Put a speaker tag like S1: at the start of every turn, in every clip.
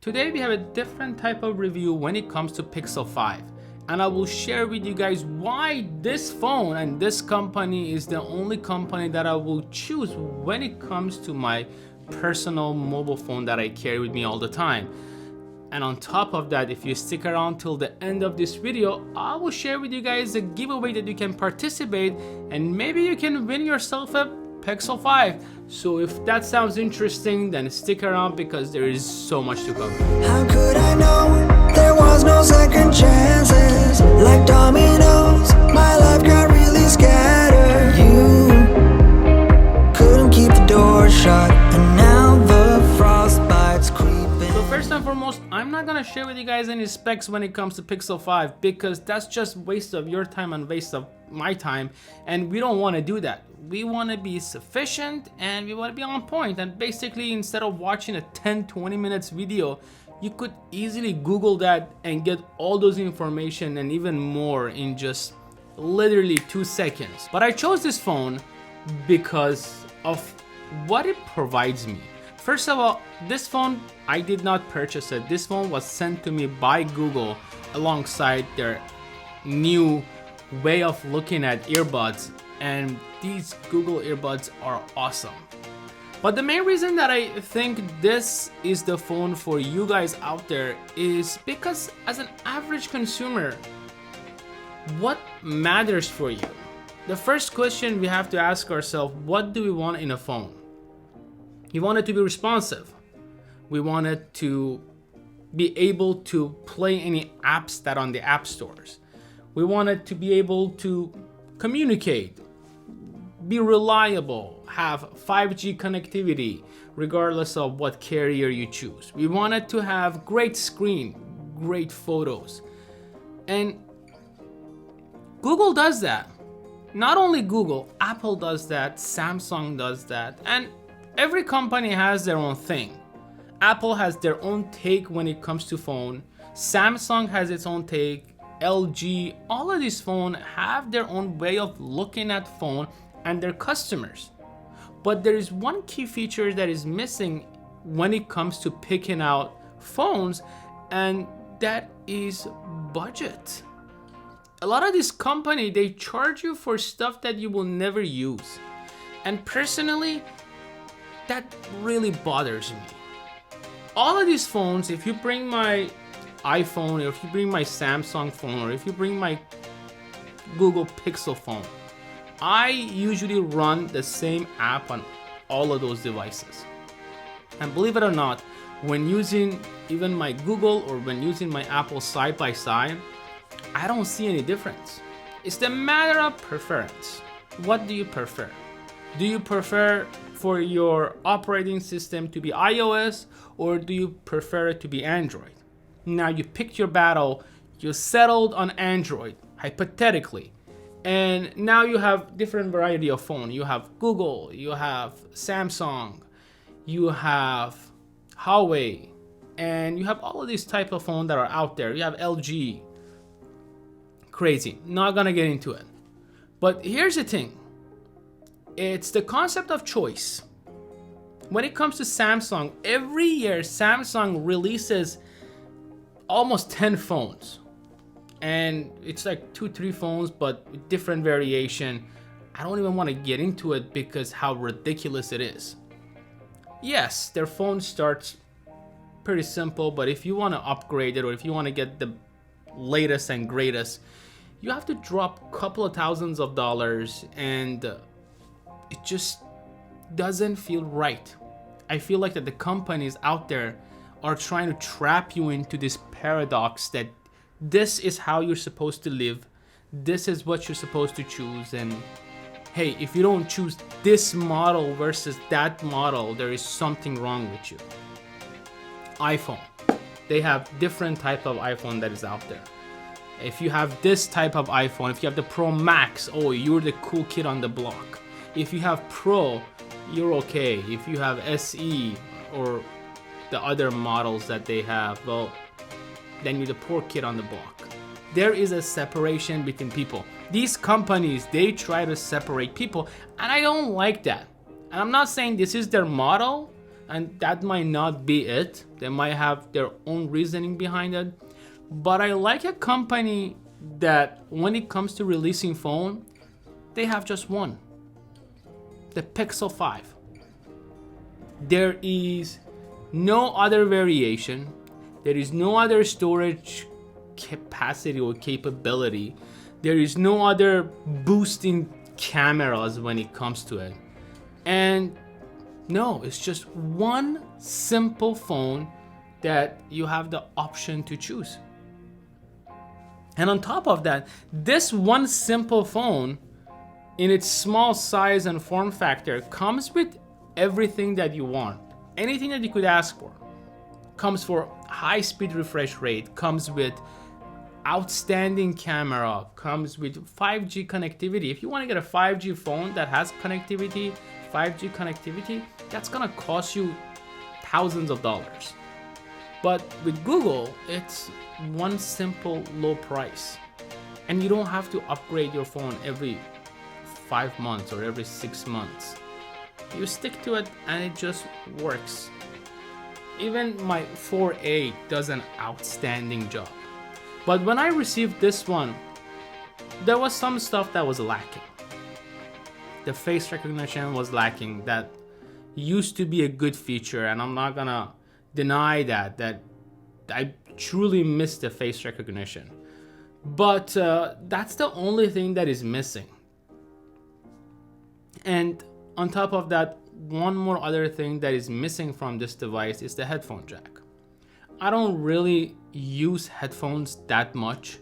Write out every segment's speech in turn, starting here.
S1: Today we have a different type of review when it comes to Pixel 5, and I will share with you guys why this phone and this company is the only company that I will choose when it comes to my personal mobile phone that I carry with me all the time. And on top of that, if you stick around till the end of this video, I will share with you guys a giveaway that you can participate and maybe you can win yourself a Pixel 5. So if that sounds interesting, then stick around because there is so much to cover.
S2: How could I know there was no second chances? Like dominoes, my life got really scattered. You couldn't keep the door shut, and now the frostbite's creeping.
S1: So first and foremost, I'm not gonna share with you guys any specs when it comes to Pixel 5 because that's just waste of your time and waste of my time, and we don't want to do that. We want to be sufficient and we want to be on point, and basically instead of watching a 10-20 minutes video, you could easily Google that and get all those information and even more in just literally 2 seconds. But I chose this phone because of what it provides me. First of all, this phone, I did not purchase it. This phone was sent to me by Google alongside their new way of looking at earbuds, and these Google earbuds are awesome. But the main reason that I think this is the phone for you guys out there is because as an average consumer, what matters for you? The first question we have to ask ourselves, what do we want in a phone? We want it to be responsive. We want it to be able to play any apps that are on the app stores. We want it to be able to communicate, be reliable, have 5G connectivity, regardless of what carrier you choose. We want it to have great screen, great photos. And Google does that. Not only Google, Apple does that, Samsung does that, and every company has their own thing. Apple has their own take when it comes to phone. Samsung has its own take. LG, all of these phones have their own way of looking at phone and their customers. But there is one key feature that is missing when it comes to picking out phones, and that is budget. A lot of these companies, they charge you for stuff that you will never use. And personally, that really bothers me. All of these phones, if you bring my iPhone, or if you bring my Samsung phone, or if you bring my Google Pixel phone, I usually run the same app on all of those devices. And believe it or not, when using even my Google or when using my Apple side by side, I don't see any difference. It's the matter of preference. What do you prefer? Do you prefer for your operating system to be iOS, or do you prefer it to be Android? Now you picked your battle, you settled on Android, hypothetically, and now you have different variety of phone. You have Google, you have Samsung, you have Huawei, and you have all of these type of phone that are out there. You have LG. Crazy, not gonna get into it. But here's the thing, it's the concept of choice. When it comes to Samsung, every year Samsung releases almost 10 phones, and it's like 2-3 phones but with different variation. I don't even want to get into it because how ridiculous it is. Yes, their phone starts pretty simple, but if you want to upgrade it or if you want to get the latest and greatest, you have to drop a couple of thousands of dollars, and it just doesn't feel right. I feel like that the companies out there are trying to trap you into this paradox that this is how you're supposed to live, this is what you're supposed to choose, and hey, if you don't choose this model versus that model, there is something wrong with you. iPhone, they have different type of iPhone that is out there. If you have this type of iPhone, if you have the Pro Max, oh, you're the cool kid on the block. If you have Pro, you're okay. If you have SE or the other models that they have, well, then you're the poor kid on the block. There is a separation between people. These companies, they try to separate people, and I don't like that. And I'm not saying this is their model. and that might not be it. They might have their own reasoning behind it. But I like a company that when it comes to releasing phone, they have just one. The Pixel 5. There is no other variation. There is no other storage capacity or capability. There is no other boost in cameras when it comes to it. And no, it's just one simple phone that you have the option to choose. And on top of that, this one simple phone in its small size and form factor comes with everything that you want. Anything that you could ask for. Comes for high speed refresh rate, comes with outstanding camera, comes with 5G connectivity. If you want to get a 5G phone that has connectivity, 5G connectivity, that's gonna cost you thousands of dollars. But with Google, it's one simple low price. And you don't have to upgrade your phone every 5 months or every 6 months. You stick to it and it just works. Even my 4A does an outstanding job. But when I received this one, there was some stuff that was lacking. The face recognition was lacking. That used to be a good feature, and I'm not gonna deny that I truly miss the face recognition. But that's the only thing that is missing. And on top of that, one more other thing that is missing from this device is the headphone jack. I don't really use headphones that much,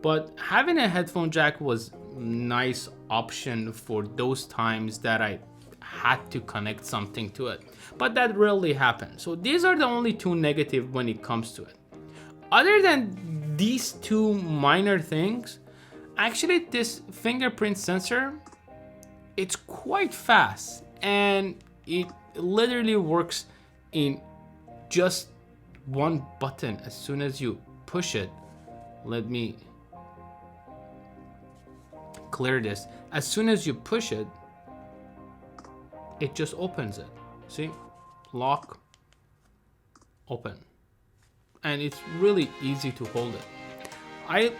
S1: but having a headphone jack was a nice option for those times that I had to connect something to it. But that rarely happens. So these are the only two negative when it comes to it. Other than these two minor things, actually this fingerprint sensor, it's quite fast and it literally works in just one button. As soon as you push it, let me clear this. As soon as you push it, it just opens it. See? Lock, open. And it's really easy to hold it. I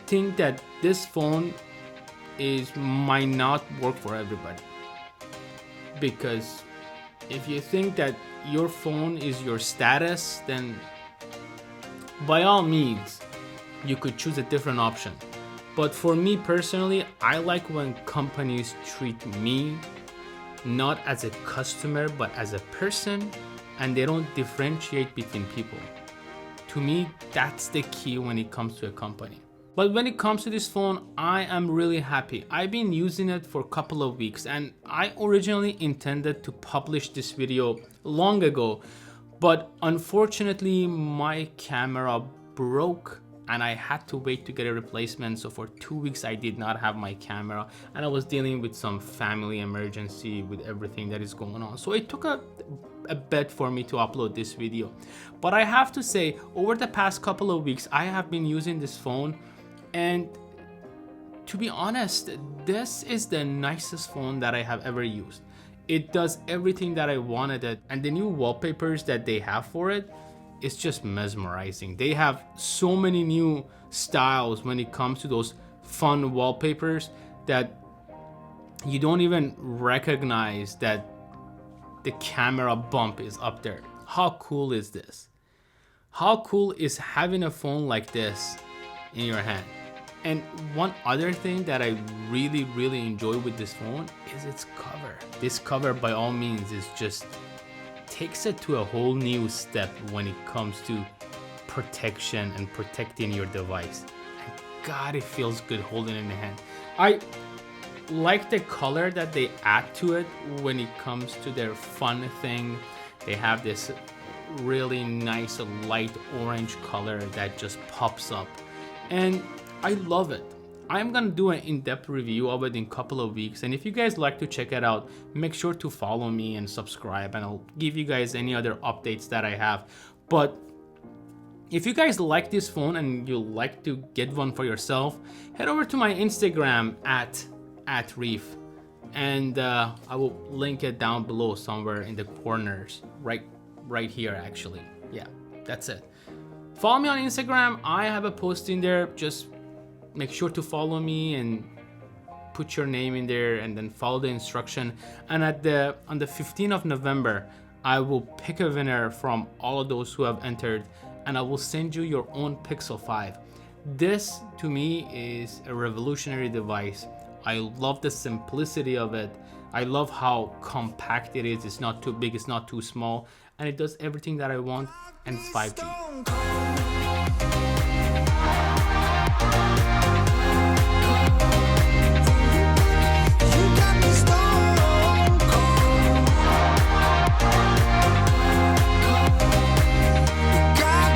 S1: think that this phone might not work for everybody. Because if you think that your phone is your status, then by all means, you could choose a different option. But for me personally, I like when companies treat me not as a customer, but as a person, and they don't differentiate between people. To me, that's the key when it comes to a company. But when it comes to this phone, I am really happy. I've been using it for a couple of weeks, and I originally intended to publish this video long ago, but unfortunately my camera broke and I had to wait to get a replacement. So for 2 weeks I did not have my camera, and I was dealing with some family emergency with everything that is going on. So it took a bit for me to upload this video. But I have to say, over the past couple of weeks, I have been using this phone, and to be honest, this is the nicest phone that I have ever used. It does everything that I wanted it, and the new wallpapers that they have for it, it's just mesmerizing. They have so many new styles when it comes to those fun wallpapers that you don't even recognize that the camera bump is up there. How cool is this? How cool is having a phone like this in your hand? And one other thing that I really enjoy with this phone is its cover. This cover, by all means, is just takes it to a whole new step when it comes to protection and protecting your device. And God, it feels good holding it in the hand. I like the color that they add to it when it comes to their fun thing. They have this really nice light orange color that just pops up, and I love it. I'm gonna do an in-depth review of it in a couple of weeks, and if you guys like to check it out, make sure to follow me and subscribe, and I'll give you guys any other updates that I have. But if you guys like this phone and you like to get one for yourself, head over to my Instagram at AtReef. and I will link it down below somewhere in the corners, right here actually. Yeah, that's it. Follow me on Instagram. I have a post in there. Just make sure to follow me and put your name in there, and then follow the instruction. And on the 15th of November, I will pick a winner from all of those who have entered, and I will send you your own Pixel 5. This to me is a revolutionary device. I love the simplicity of it. I love how compact it is. It's not too big, it's not too small, and it does everything that I want, and it's 5G.